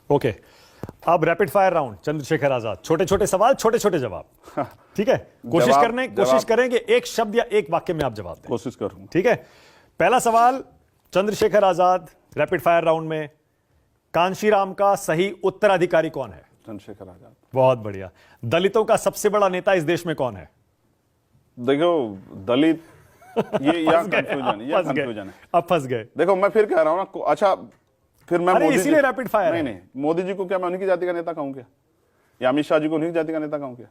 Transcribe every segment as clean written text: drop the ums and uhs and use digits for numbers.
Okay, अब rapid fire round, Chandrashekhar Azad, छोटे छोटे सवाल, छोटे छोटे जवाब। ठीक है, कोशिश करें कि एक शब्द या एक वाक्य में आप जवाब दें। कोशिश करूंगा। ठीक है, पहला सवाल Chandrashekhar Azad, rapid fire round में, कांशीराम का सही उत्तराधिकारी कौन है? चंद्रशेखर आजाद। बहुत बढ़िया। दलितों का सबसे बड़ा नेता इस देश में कौन है? देखो, दलित ये यहाँ कंफ्यूजन है। अब फंस गए। देखो, मैं फिर कह रहा हूं ना, अच्छा फिर मैं अरे मोदी इसीलिए रैपिड फायर नहीं नहीं, मोदी जी को क्या मैं उन्हीं की जाति का नेता कहूं क्या? या अमित शाह जी को उन्हीं की जाति का नेता कहूं क्या?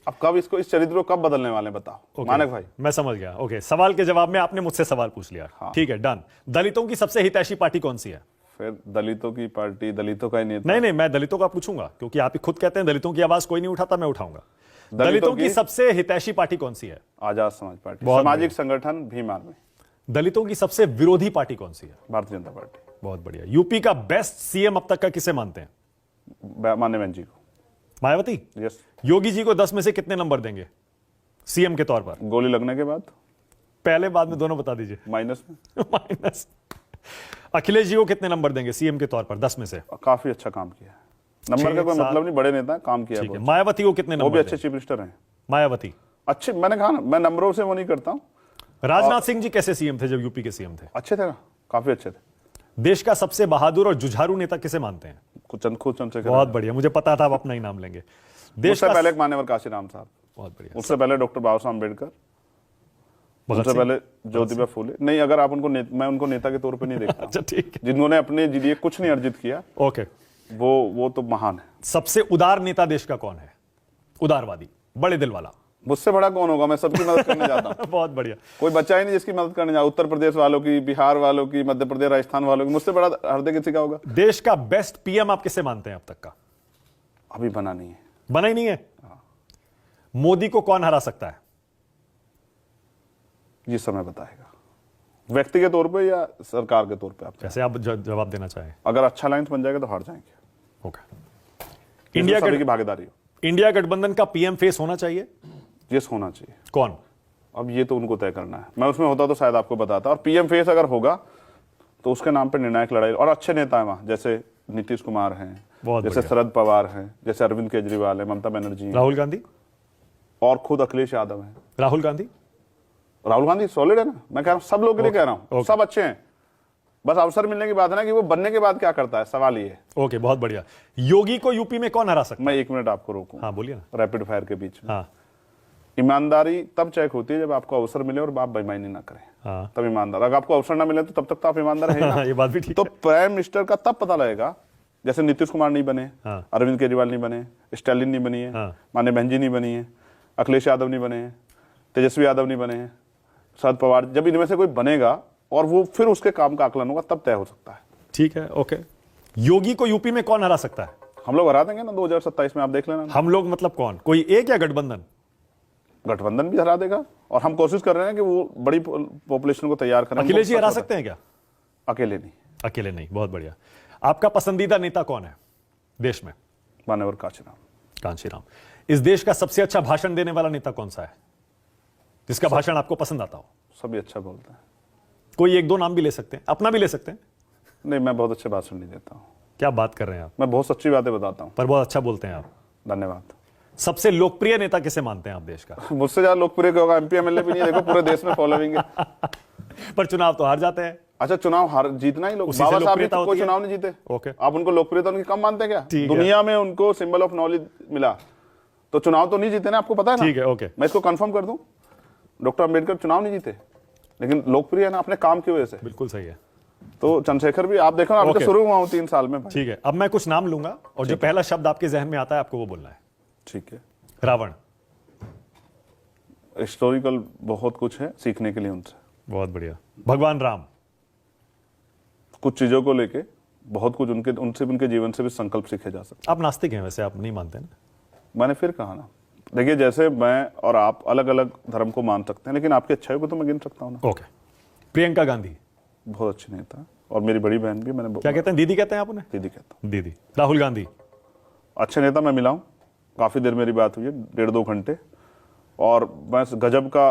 अब कब इसको, इस चरित्र को कब बदलने वाले बताओ। मानक भाई, मैं समझ गया। ओके, सवाल के जवाब में आपने मुझसे सवाल पूछ लिया। हाँ। ठीक है, डन। दलितों की सबसे हितैषी पार्टी कौन सी है? फिर दलितों की पार्टी, दलितों का ही नेता। नहीं, मैं दलितों का पूछूंगा क्योंकि आप ही खुद कहते हैं दलितों की आवाज कोई नहीं उठाता, मैं उठाऊंगा। दलितों की सबसे हितैषी पार्टी कौन सी है? आजाद समाज पार्टी, सामाजिक संगठन भीम आर्मी। दलितों की सबसे विरोधी पार्टी कौन सी है? भारतीय जनता पार्टी। बहुत बढ़िया। यूपी का बेस्ट सीएम अब तक का किसे मानते हैं? माननीय बहन जी को। मायावती। यस। योगी जी को 10 में से कितने नंबर देंगे सीएम के तौर पर? गोली लगने के बाद, पहले बाद में दोनों बता दीजिए। माइनस में। माइनस। अखिलेश जी को कितने नंबर देंगे सीएम के तौर पर 10 में से? काफी अच्छा काम किया है। नंबर का कोई मतलब नहीं, बड़े नेता काम किया है। मायावती को कितने नंबर? वो भी अच्छे चीफ मिनिस्टर हैं। मायावती अच्छे, मैंने कहा ना, मैं नंबरों से वो नहीं करता हूं। राजनाथ सिंह जी कैसे सीएम थे जब यूपी के सीएम थे? अच्छे थे ना, काफी अच्छे थे। देश का सबसे बहादुर और जुझारू नेता किसे मानते हैं? खुद चंद्रशेखर। बहुत बढ़िया, मुझे पता था आप अपना ही नाम लेंगे। देश से पहले मान्यवर काशीराम साहब। बहुत बढ़िया। उससे पहले डॉक्टर बाबा साहब अम्बेडकर। उससे पहले ज्योतिबा फूले। नहीं, अगर आप उनको मैं उनको नेता के तौर पे नहीं देखता। अच्छा, ठीक है। जिन्होंने अपने लिए कुछ नहीं अर्जित किया, ओके, वो तो महान है। सबसे उदार नेता देश का कौन है? उदारवादी, बड़े दिल वाला। मुझसे बड़ा कौन होगा? मैं सबकी मदद करने जाता हूँ। बहुत बढ़िया। कोई बच्चा ही नहीं जिसकी मदद करने जाए। उत्तर प्रदेश वालों की, बिहार वालों की, मध्य प्रदेश, राजस्थान वालों की। मुझसे बड़ा हृदय किसी का होगा? देश का बेस्ट पीएम आप किसे मानते हैं अब तक का? अभी बना नहीं है। बना ही नहीं है। मोदी को कौन हरा सकता है? ये समय बताएगा, व्यक्ति के तौर पे या सरकार के तौर पे। आप जैसे आप जवाब देना चाहें। अगर अच्छा लाइन बन जाएगा तो हार जाएंगे। ओके। इंडिया की भागीदारी हो। इंडिया गठबंधन का पीएम फेस होना चाहिए? यस, होना चाहिए। कौन? अब ये तो उनको तय करना है। मैं उसमें होता तो शायद आपको बताता। और पीएम फेस अगर होगा तो उसके नाम पे निर्णायक लड़ाई, और अच्छे नेता है वहां, जैसे नीतीश कुमार हैं, जैसे शरद पवार हैं, जैसे अरविंद केजरीवाल है, ममता बनर्जी, राहुल गांधी, और खुद अखिलेश यादव है। राहुल गांधी सॉलिड है ना। मैं कह रहा हूँ, सब लोग के लिए कह रहा हूँ, सब अच्छे हैं। बस अवसर मिलने की बात है ना, कि वो बनने के बाद क्या करता है, सवाल ये है। ओके, बहुत बढ़िया। योगी को यूपी में कौन हरा सकता है? मैं 1 मिनट आपको रोकूं। हाँ, बोलिए ना। रैपिड फायर के बीच में। हाँ। ईमानदारी तब चेक होती है जब आपको अवसर मिले और आप बेईमानी ना करें। हाँ। तब ईमानदार। अगर आपको अवसर ना मिले तो तब तक तो आप ईमानदार हैं ना। ये बात भी ठीक तो है। प्राइम मिनिस्टर का तब पता लगेगा, जैसे नीतीश कुमार नहीं बने, हाँ। अरविंद केजरीवाल नहीं बने, स्टालिन नहीं बनी है, हाँ। मान्य बहन जी नहीं बनी है, अखिलेश यादव नहीं बने हैं, तेजस्वी यादव नहीं बने हैं, शरद पवार। जब इनमें से कोई बनेगा और वो फिर उसके काम का आकलन होगा, तब तय हो सकता है। ठीक है, ओके। योगी को यूपी में कौन हरा सकता है? हम लोग हरा देंगे ना 2027 में, आप देख लेना। हम लोग मतलब कौन? कोई एक या गठबंधन? गठबंधन भी हरा देगा, और हम कोशिश कर रहे हैं कि वो बड़ी पॉपुलेशन को तैयार करें। अखिलेश जी हरा सकते हैं क्या? अकेले नहीं। अकेले नहीं। बहुत बढ़िया। आपका पसंदीदा नेता कौन है देश में? मान्यवर कांशीराम। इस देश का सबसे अच्छा भाषण देने वाला नेता कौन सा है, जिसका भाषण आपको पसंद आता हो? सभी अच्छा बोलते हैं। कोई एक दो नाम भी ले सकते हैं, अपना भी ले सकते हैं। नहीं, मैं बहुत अच्छे भाषण नहीं देता हूँ। क्या बात कर रहे हैं आप? मैं बहुत सच्ची बातें बताता हूँ। पर बहुत अच्छा बोलते हैं आप। धन्यवाद। सबसे लोकप्रिय नेता किसे मानते हैं आप देश का? मुझसे ज्यादा लोकप्रिय होगा एमपी एमएलए भी नहीं। देखो, पूरे देश में फॉलोइंग है। पर चुनाव तो हार जाते हैं। अच्छा, चुनाव हार जीतना ही लोग। बाबा साहब भी तो कोई चुनाव नहीं जीते। ओके। आप उनको लोकप्रियता उनकी कम मानते हैं क्या? दुनिया में उनको सिंबल ऑफ नॉलेज मिला, तो चुनाव तो नहीं जीते ना, आपको पता है ना। ठीक है, ओके। मैं इसको कंफर्म कर दूं, डॉक्टर अम्बेडकर चुनाव नहीं जीते, लेकिन लोकप्रिय है ना अपने काम की वजह से। बिल्कुल सही है। तो चंद्रशेखर भी, आप देखो ना, अभी शुरू हुआ हूं 3 साल में। ठीक है, अब मैं कुछ नाम लूंगा और जो पहला शब्द आपके जहन में आता है आपको वो बोलना है। ठीक है। रावण। हिस्टोरिकल बहुत कुछ है सीखने के लिए उनसे। बहुत बढ़िया। भगवान राम। कुछ चीजों को लेके बहुत कुछ उनके जीवन से भी संकल्प सीखे जा सकते। आप नास्तिक हैं वैसे, आप नहीं मानते ना? मैंने फिर कहा ना, देखिए, जैसे मैं और आप अलग अलग धर्म को मान सकते हैं, लेकिन आपकी अच्छाई को तो मैं गिन सकता हूँ ना। ओके। प्रियंका गांधी। बहुत अच्छी नेता, और मेरी बड़ी बहन भी। मैंने क्या कहते हैं, दीदी कहते हैं आप उन्हें? दीदी कहता हूँ। दीदी। राहुल गांधी। अच्छे नेता, मैं मिला हूँ, काफी देर मेरी बात हुई है, 1.5-2 घंटे, और मैं गजब का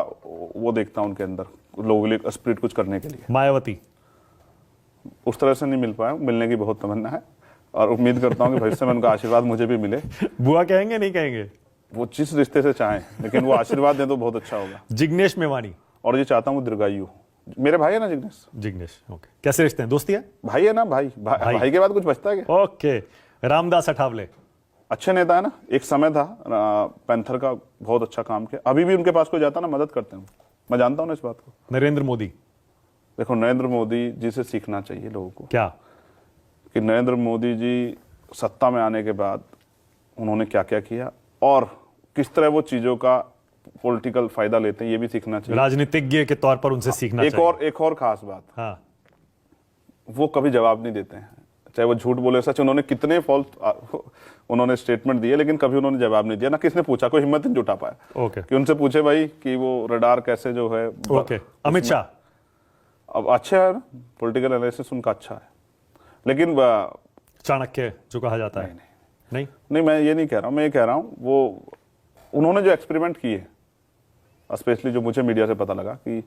वो देखता हूँ उनके अंदर, लोगों के लिए स्पिरिट कुछ करने के लिए। मायावती। उस तरह से नहीं मिल पाया, मिलने की बहुत तमन्ना है। और उम्मीद करता हूँ कि भविष्य में उनका आशीर्वाद मुझे भी मिले। बुआ कहेंगे नहीं कहेंगे? वो जिस रिश्ते से चाहें, लेकिन वो आशीर्वाद दें तो बहुत अच्छा होगा। जिग्नेश मेवानी। और ये चाहता हूँ वो दीर्घायु हो। मेरे भाई है ना जिग्नेश। जिग्नेश, ओके। कैसे रिश्ते हैं, दोस्ती है? भाई है ना, भाई के बाद कुछ बचता है क्या? ओके। रामदास अठावले। अच्छे नेता है ना। एक समय था पैंथर का बहुत अच्छा काम किया, अभी भी उनके पास कोई जाता ना मदद करते हैं, मैं जानता हूँ ना इस बात को। नरेंद्र मोदी। देखो नरेंद्र मोदी जी से सीखना चाहिए लोगों को, क्या कि नरेंद्र मोदी जी सत्ता में आने के बाद उन्होंने क्या क्या किया और किस तरह वो चीजों का पॉलिटिकल फायदा लेते हैं, ये भी सीखना चाहिए। राजनीतिज्ञ के तौर पर उनसे सीखना चाहिए। एक और खास बात, हाँ, वो कभी जवाब नहीं देते हैं, चाहे वो झूठ बोले सच। उन्होंने कितने फॉल्स उन्होंने स्टेटमेंट दिए, लेकिन कभी उन्होंने जवाब नहीं दिया, ना किसने पूछा, कोई हिम्मत नहीं जुटा पाया ओके। कि उनसे पूछे भाई कि वो रडार कैसे जो है। ओके। अमित शाह। अब अच्छा है ना, पॉलिटिकल एनालिसिस उनका अच्छा है, लेकिन चाणक्य जो कहा जाता है। नहीं, नहीं मैं ये नहीं कह रहा हूँ, मैं ये कह रहा हूँ वो उन्होंने जो एक्सपेरिमेंट किए, स्पेशली जो मुझे मीडिया से पता लगा कि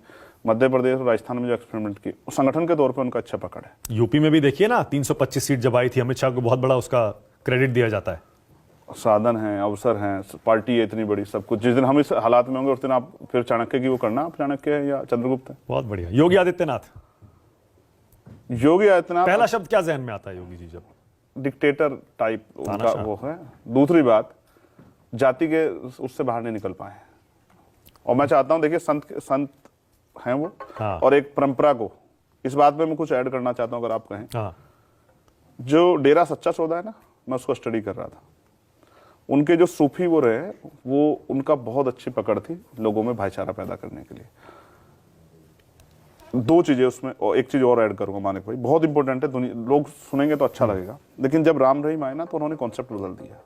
मध्य प्रदेश और राजस्थान में जो एक्सपेरिमेंट किए, उस संगठन के तौर पर उनका अच्छा पकड़ है। यूपी में भी देखिए ना, 325 सीट जब आई थी, अमित शाह को बहुत बड़ा उसका क्रेडिट दिया जाता है। साधन है, अवसर है, पार्टी है इतनी बड़ी, सब कुछ। जिस दिन हम इस हालात में होंगे उस दिन आप फिर चाणक्य की वो करना, आप चाणक्य है या चंद्रगुप्त है। बहुत बढ़िया। योगी आदित्यनाथ। योगी आदित्यनाथ, पहला शब्द क्या जहन में आता है योगी जी जब? डिक्टेटर टाइप उनका वो है। दूसरी बात, जाति के उससे बाहर नहीं निकल पाए, और मैं चाहता हूं, देखिए संत हैं वो। हाँ। और एक परंपरा को, इस बात में मैं कुछ ऐड करना चाहता हूं अगर आप कहें। हाँ। जो डेरा सच्चा सौदा है ना, मैं उसको स्टडी कर रहा था। उनके जो सूफी वो रहे, वो उनका बहुत अच्छी पकड़ थी लोगों में भाईचारा पैदा करने के लिए। दो चीजें उसमें, और एक चीज और ऐड करूंगा मानिक भाई, बहुत इंपॉर्टेंट है, लोग सुनेंगे तो अच्छा लगेगा, लेकिन जब राम रहीम आए ना तो उन्होंने कॉन्सेप्ट बदल दिया।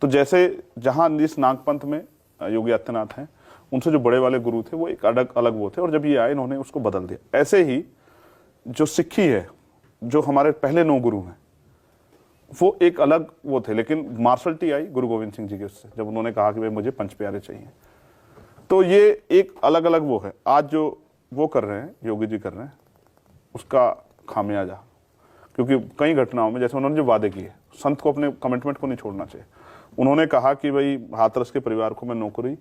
तो जैसे जहां इस नागपंथ में योगी आदित्यनाथ हैं, उनसे जो बड़े वाले गुरु थे वो एक अलग वो थे, और जब ये आए इन्होंने उसको बदल दिया। ऐसे ही जो सिक्खी है, जो हमारे पहले 9 गुरु हैं, वो एक अलग वो थे, लेकिन मार्शल टी आई गुरु गोविंद सिंह जी के उससे, जब उन्होंने कहा कि भाई मुझे पंच प्यारे चाहिए। तो ये एक अलग अलग वो है। आज जो वो कर रहे हैं, योगी जी कर रहे हैं, उसका खामियाजा, क्योंकि कई घटनाओं में जैसे उन्होंने जो वादे किए, संत को अपने कमिटमेंट को नहीं छोड़ना चाहिए। उन्होंने कहा कि भाई हाथरस के परिवार को मैं नौकरी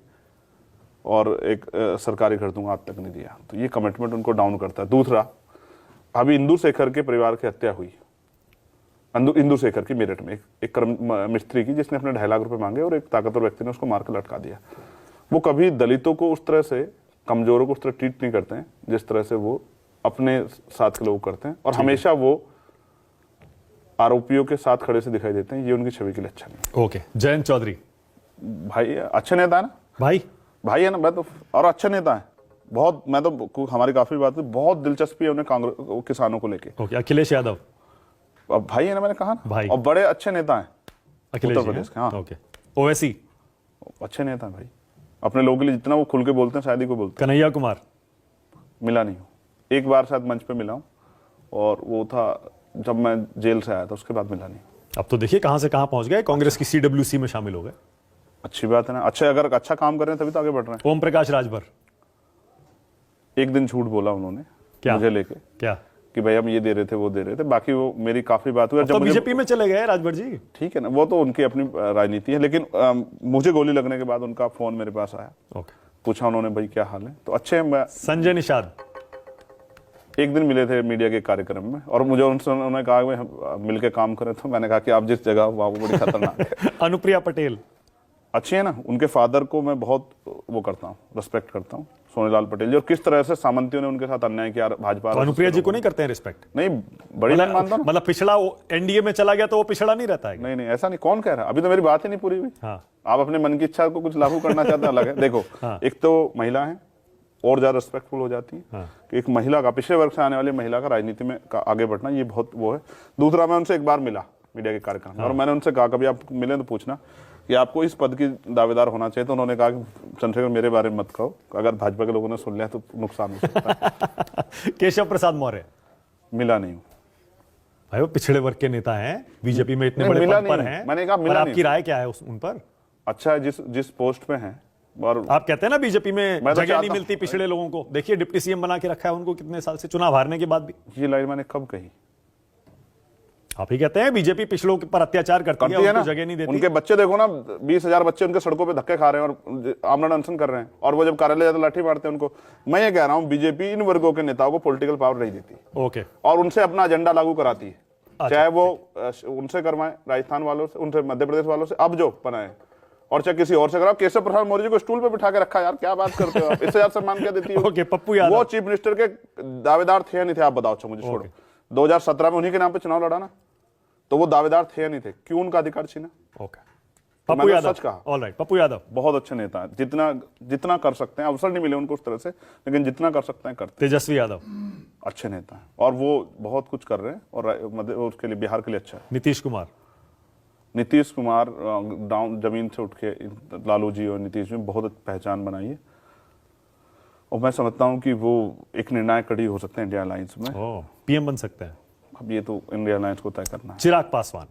और एक सरकारी घर दूंगा, आज तक नहीं दिया, तो ये कमिटमेंट उनको डाउन करता है। दूसरा, अभी इंदु शेखर के परिवार की हत्या हुई, इंदु शेखर की मेरठ में एक मिस्त्री की, जिसने अपने 2.5 लाख रुपए मांगे और एक ताकतवर व्यक्ति ने उसको मारकर लटका दिया। वो कभी दलितों को उस तरह से, कमजोरों को उस तरह ट्रीट नहीं करते हैं जिस तरह से वो अपने साथ के लोग करते हैं, और हमेशा वो आरोपियों के साथ खड़े से दिखाई देते हैं। ये उनकी छवि के लिए अच्छा नहीं। ओके। जयंत चौधरी। भाई अच्छे नेता है ना, भाई है ना, मैं तो, और अच्छे नेता है बहुत। मैं तो, हमारी काफी बात हुई, बहुत दिलचस्पी है उन्हें कांग्रेस किसानों को लेके। ओके। अखिलेश यादव। अब भाई है ना, मैंने कहा ना भाई, और बड़े अच्छे नेता हैं अखिलेश उत्तर प्रदेश के। हाँ, ओके। ओवैसी। अच्छे नेता भाई, अपने लोगों के लिए जितना वो खुल के बोलते हैं शायद ही कोई बोलते हैं। कन्हैया कुमार। मिला नहीं हूँ, एक बार शायद मंच पे मिला हूँ, और वो था जब मैं जेल से आया था, उसके बाद मिला नहीं। अब तो देखिए कहां से कहां पहुंच गए, कांग्रेस की CWC में शामिल हो गए। अच्छी बात है ना, अच्छे, अगर अच्छा काम कर रहे हैं तभी तो आगे बढ़ रहे हैं। ओम प्रकाश राजभर। एक दिन झूठ बोला उन्होंने, क्या? मुझे लेके, क्या? कि भाई हम ये दे रहे थे, वो दे रहे थे। बाकी वो मेरी काफी बात हुई। तो बीजेपी में चले गए राजभर जी। ठीक है ना, वो तो उनकी अपनी राजनीति है, लेकिन मुझे गोली लगने के बाद उनका फोन मेरे पास आया। ओके। पूछा उन्होंने, भाई क्या हाल है, तो अच्छे हैं। संजय निषाद। एक दिन मिले थे मीडिया के कार्यक्रम में, और मुझे उन्होंने कहा कि हम मिलकर काम करें, तो मैंने कहा कि आप जिस जगह वहाँ वो बड़ी खतरनाक है। अनुप्रिया पटेल। अच्छी है ना, उनके फादर को मैं बहुत वो करता हूँ, रिस्पेक्ट करता हूँ, सोनेलाल पटेल जी, और किस तरह से सामंतियों ने उनके साथ अन्याय किया। भाजपा तो अनुप्रिया जी को नहीं करते हैं रिस्पेक्ट? नहीं, बड़ी नहीं मानता, मतलब पिछड़ा एनडीए में चला गया तो वो पिछड़ा नहीं रहता है? नहीं नहीं, ऐसा नहीं, कौन कह रहा है, अभी तो मेरी बात ही नहीं पूरी हुई। हाँ। आप अपने मन की इच्छा को कुछ लागू करना चाहते हैं, अलग है। देखो, हाँ। एक तो महिला है, और ज्यादा रिस्पेक्टफुल हो जाती है। हाँ। कि एक महिला का, पिछले वर्ग से आने वाली महिला का राजनीति में आगे बढ़ना, ये बहुत वो है। दूसरा, मैं उनसे एक बार मिला मीडिया के कार्यक्रम में, और मैंने उनसे कहा कभी आप मिले तो पूछना कि आपको इस पद की दावेदार होना चाहिए। तो उन्होंने कहा कि चंद्रशेखर मेरे बारे में मत कहो, अगर भाजपा के लोगों ने सुन लिया तो नुकसान हो सकता है। केशव प्रसाद मौर्य। मिला नहीं हूँ भाई, वो पिछड़े वर्ग के नेता हैं, बीजेपी में इतने बड़े पद पर हैं। मैंने कहा मिला नहीं। आपकी राय क्या है उन पर? अच्छा है, जिस पोस्ट पे हैं। और आप कहते हैं ना बीजेपी में तो जगह नहीं मिलती पिछड़े लोगों को, देखिए डिप्टी सीएम बना के रखा है उनको कितने साल से, चुनाव हारने के बाद भी। ये लाइन मैंने कब कही? आप ही कहते हैं बीजेपी पिछड़ों पर अत्याचार करती है, उनको जगह नहीं देती। उनके बच्चे देखो ना, 20,000 बच्चे उनके सड़कों पे धक्के खा रहे हैं और आमरण अनशन कर रहे हैं, और वो जब कार्यालय जाते लाठी मारते हैं उनको। मैं ये कह रहा हूं बीजेपी इन वर्गों के नेताओं को पॉलिटिकल पावर नहीं देती, ओके, और उनसे अपना एजेंडा लागू कराती है। चाहे वो उनसे करवाएं, राजस्थान वालों से, उनसे मध्य प्रदेश वालों से, अब जो बनाए, और चाहे किसी और से कराओ। केशव प्रसाद मौर्य को स्टूल पे बिठा के रखा, यार क्या बात करते हो आप, इससे ज्यादा सम्मान क्या देती है? ओके, पप्पू यादव, वो चीफ मिनिस्टर के दावेदार थे या नहीं थे, आप बताओ। अच्छा मुझे छोड़ो, 2017 में उन्हीं के नाम पे चुनाव लड़ा ना, तो वो दावेदार थे या नहीं थे? क्यों उनका अधिकार छीना? ओके, तो पप्पू यादव, सच कहा। ऑलराइट, पप्पू यादव बहुत अच्छे नेता हैं, जितना कर सकते हैं, अवसर नहीं मिले उनको उस तरह से, लेकिन जितना कर सकते हैं करते हैं। तेजस्वी यादव अच्छे नेता हैं और वो बहुत कुछ कर रहे हैं, और उसके लिए, बिहार के लिए अच्छा है। नीतीश कुमार डाउन जमीन से उठ के लालू जी और नीतीश जी बहुत पहचान बनाई है, और मैं समझता हूं कि वो एक निर्णायक कड़ी हो सकते हैं इंडिया अलायंस में। पीएम बन सकते हैं। अब ये तो इंडिया अलायंस को तय करना है। चिराग पासवान,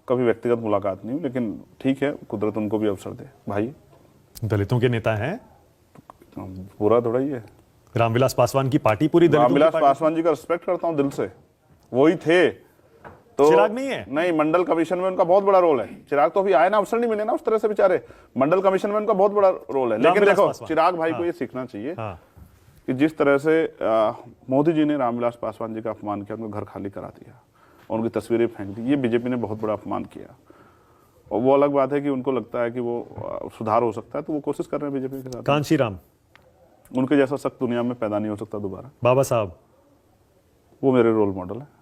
कभी व्यक्तिगत मुलाकात नहीं हुई, लेकिन ठीक है, कुदरत उनको भी अवसर दे। भाई दलितों के नेता हैं, पूरा थोड़ा ही है। रामविलास पासवान की पार्टी पूरी दलितों की रामविलास पार्टी। पासवान जी का रिस्पेक्ट करता हूं दिल से, वही थे। तो चिराग नहीं है? नहीं, मंडल कमीशन में उनका बहुत बड़ा रोल है। चिराग तो अभी आए ना, अवसर नहीं मिले ना उस तरह से बेचारे। मंडल कमीशन में उनका बहुत बड़ा रोल है, लेकिन देखो चिराग भाई को ये सीखना चाहिए कि जिस तरह से मोदी जी ने रामविलास पासवान जी का अपमान किया, उनको घर खाली करा दिया, उनकी तस्वीरें फेंक दी, ये बीजेपी ने बहुत बड़ा अपमान किया। और वो अलग बात है कि उनको लगता है कि वो सुधार हो सकता है, तो वो कोशिश कर रहे हैं बीजेपी के साथ। कांशीराम, उनके जैसा सख्त दुनिया में पैदा नहीं हो सकता दोबारा। बाबा साहब, वो मेरे रोल मॉडल है।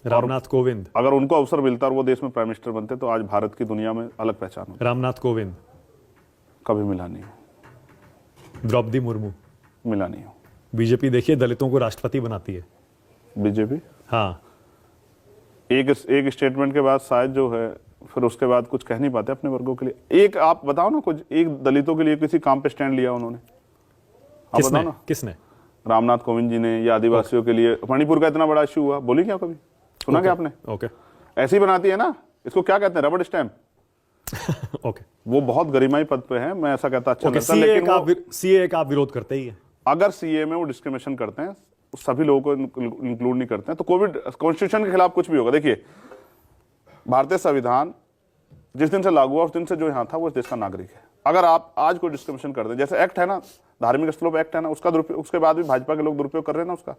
रामनाथ कोविंद, अगर उनको अवसर मिलता और वो देश में प्राइम मिनिस्टर बनते तो आज भारत की दुनिया में अलग पहचान होती। रामनाथ कोविंद, कभी मिला नहीं, द्रौपदी मुर्मू, मिला नहीं हो। बीजेपी देखिए दलितों को राष्ट्रपति बनाती है। बीजेपी हाँ, एक स्टेटमेंट के बाद शायद जो है, फिर उसके बाद कुछ कह नहीं पाते अपने वर्गों के लिए। एक आप बताओ ना, कुछ एक दलितों के लिए किसी काम पे स्टैंड लिया उन्होंने? आप बताओ ना। किसने? रामनाथ कोविंद जी ने, या आदिवासियों के लिए मणिपुर का इतना बड़ा इश्यू हुआ, बोली क्या कभी? सुना क्या आपने? ओके, ऐसी ही बनाती है ना, इसको क्या कहते हैं, रबड़ स्टैम्प। ओके, वो बहुत गरिमाई पद पे है, मैं ऐसा कहता अच्छा लगता है, लेकिन सीए का आप विरोध करते ही है। अगर सीए में वो डिस्क्रिमिनेशन करते हैं, सभी लोगों को इंक्लूड नहीं करते हैं, तो कोविड कॉन्स्टिट्यूशन के खिलाफ कुछ भी होगा। देखिए, भारतीय संविधान जिस दिन से लागू हुआ उस दिन से जो यहाँ था वो इस देश का नागरिक है। अगर आप आज कोई डिस्क्रिमिनेशन कर दें, जैसे एक्ट है ना, धार्मिक स्थलों पर एक्ट है ना, उसका दुरुपयोग, उसके बाद भी भाजपा के लोग दुरुपयोग कर रहे हैं ना उसका,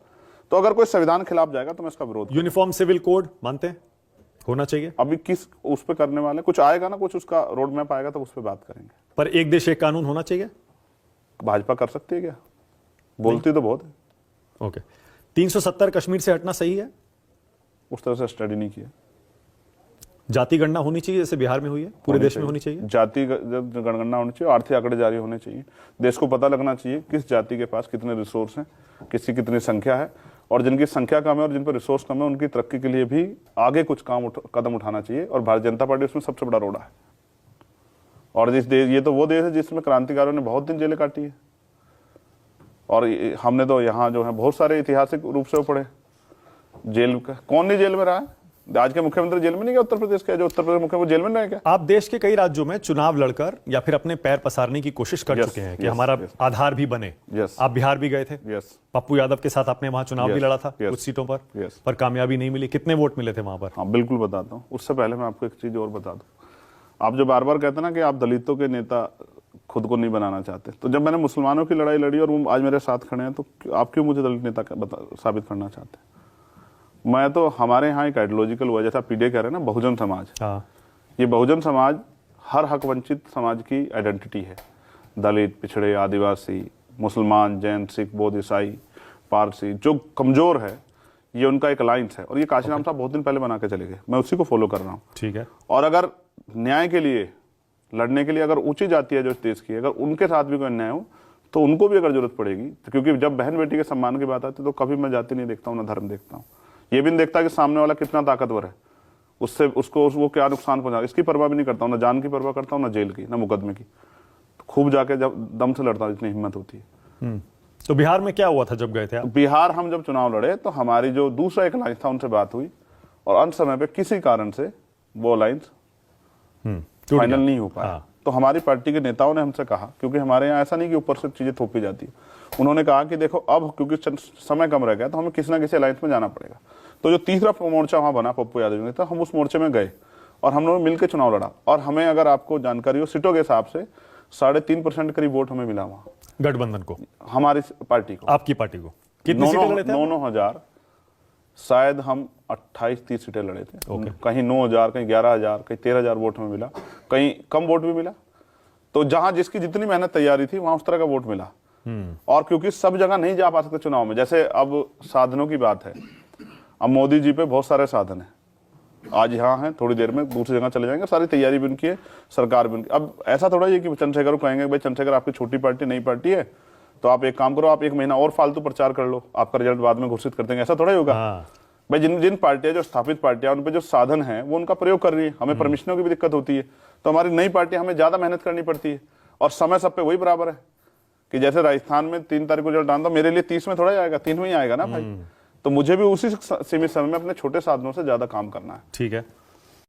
तो अगर कोई संविधान खिलाफ जाएगा तो मैं इसका विरोध। यूनिफॉर्म सिविल कोड मानते हैं होना चाहिए? अभी किस उस पर करने वाले, कुछ आएगा ना, कुछ उसका रोड मैप आएगा तो उस पर बात करेंगे। पर एक देश एक कानून होना चाहिए, भाजपा कर सकती है क्या? बोलती तो बहुत है। ओके, 370 कश्मीर से हटना सही है? उस तरह से स्टडी नहीं किया। जाति गणना होनी चाहिए जैसे बिहार में हुई है, पूरे देश में होनी चाहिए। जाति जनगणना होनी चाहिए, आर्थिक आंकड़े जारी होने चाहिए, देश को पता लगना चाहिए किस जाति के पास कितने रिसोर्स हैं, किसकी कितनी संख्या है, और जिनकी संख्या कम है और जिन पर रिसोर्स कम है उनकी तरक्की के लिए भी आगे कुछ कदम उठाना चाहिए। और भारतीय जनता पार्टी उसमें सबसे बड़ा रोड़ा है। और ये तो वो देश है जिसमें क्रांतिकारियों ने बहुत दिन जेलें काटी है, और हमने तो यहाँ जो है बहुत सारे ऐतिहासिक रूप से वो पढ़े। जेल का कौन नहीं जेल में रहा है? आज के मुख्यमंत्री जेल में नहीं गया, उत्तर प्रदेश के जो उत्तर प्रदेश मुख्यमंत्री जेल में रहे क्या? आप देश के कई राज्यों में चुनाव लड़कर या फिर अपने पैर पसारने की कोशिश कर चुके हैं कि हमारा आधार भी बने। आप बिहार भी गए थे, पप्पू यादव के साथ आपने वहां चुनाव भी लड़ा था कुछ सीटों पर कामयाबी नहीं मिली। कितने वोट मिले थे वहां पर? हाँ बिल्कुल बताता हूँ। उससे पहले मैं आपको एक चीज और बता दूं। आप जो बार बार कहते ना कि आप दलितों के नेता खुद को नहीं बनाना चाहते, तो जब मैंने मुसलमानों की लड़ाई लड़ी और वो आज मेरे साथ खड़े हैं, तो आप क्यों मुझे दलित नेता साबित करना चाहते हैं? मैं तो, हमारे यहाँ एक आइडियोलॉजिकल हुआ, जैसा पीडे कह रहे हैं ना, बहुजन समाज। ये बहुजन समाज हर हक वंचित समाज की आइडेंटिटी है। दलित, पिछड़े, आदिवासी, मुसलमान, जैन, सिख, बौद्ध, ईसाई, पारसी, जो कमजोर है, ये उनका एक अलायंस है। और ये काशीराम साहब बहुत दिन पहले बना के चले गए, मैं उसी को फॉलो कर रहा हूँ। ठीक है। और अगर न्याय के लिए लड़ने के लिए अगर ऊंची जाति है जो इस देश की, अगर उनके साथ भी कोई अन्याय हो तो उनको भी अगर जरूरत पड़ेगी, तो क्योंकि जब बहन बेटी के सम्मान की बात आती है तो कभी मैं जाति नहीं देखता हूँ, ना धर्म देखता हूँ। ये भी नहीं देखता कि सामने वाला कितना ताकतवर है, उससे उसको वो क्या नुकसान पहुंचा, इसकी परवाह भी नहीं करता हूँ। ना जान की परवाह करता हूँ, ना जेल की, ना मुकदमे की। तो खूब जाके जब दम से लड़ता हूँ, जितनी हिम्मत होती है। तो बिहार में क्या हुआ था जब गए थे आप? बिहार हम जब चुनाव लड़े तो हमारी जो दूसरा एक अलायंस था उनसे बात हुई, और अंत समय पे किसी कारण से वो अलायंस फाइनल नहीं हो पाया। तो हमारी पार्टी के नेताओं ने हमसे कहा, क्योंकि हमारे यहाँ ऐसा नहीं कि ऊपर से चीजें थोपी जाती है, उन्होंने कहा कि देखो अब क्योंकि समय कम रह गया तो हमें किसी ना किसी अलायंस में जाना पड़ेगा। तो जो तीसरा मोर्चा वहां बना पप्पू यादव ने, तो हम उस मोर्चे में गए और हम लोगों ने मिलकर चुनाव लड़ा और हमें, अगर आपको जानकारी हो, सीटों के हिसाब से 3.5% करीब वोट हमें मिला वहां, गठबंधन को, हमारी पार्टी को, आपकी पार्टी को। कितनी सीटें लड़े थे? 9,000, शायद हम 28-30 सीटें लड़े थे। कहीं 9,000, कहीं 11,000, कहीं 13,000 वोट हमें मिला, कहीं कम वोट भी मिला। तो जहां जिसकी जितनी मेहनत तैयारी थी वहां उस तरह का वोट मिला। और क्योंकि सब जगह नहीं जा पा सकते चुनाव में, जैसे अब साधनों की बात है, अब मोदी जी पे बहुत सारे साधन है, आज यहाँ हैं, थोड़ी देर में दूसरी जगह चले जाएंगे, सारी तैयारी भी उनकी है, सरकार भी उनकी। अब ऐसा थोड़ा ही है कि चंद्रशेखर को कहेंगे भाई चंद्रशेखर आपकी छोटी पार्टी, नई पार्टी है, तो आप एक काम करो, आप 1 महीना और फालतू प्रचार कर लो, आपका रिजल्ट बाद में घोषित कर देंगे, ऐसा थोड़ा ही होगा। भाई जिन पार्टियां, जो स्थापित पार्टियां, उन पे जो साधन है वो उनका प्रयोग कर रही है, हमें परमिशनों की भी दिक्कत होती है, तो हमारी नई पार्टियां, हमें ज्यादा मेहनत करनी पड़ती है और समय सब पे वही बराबर है कि जैसे राजस्थान में 3 तारीख को रिजल्ट आना, मेरे लिए 30 में थोड़ा ही आएगा, 3 में ही आएगा ना भाई। तो मुझे भी उसी सीमित समय में अपने छोटे साधनों से ज्यादा काम करना है। ठीक है।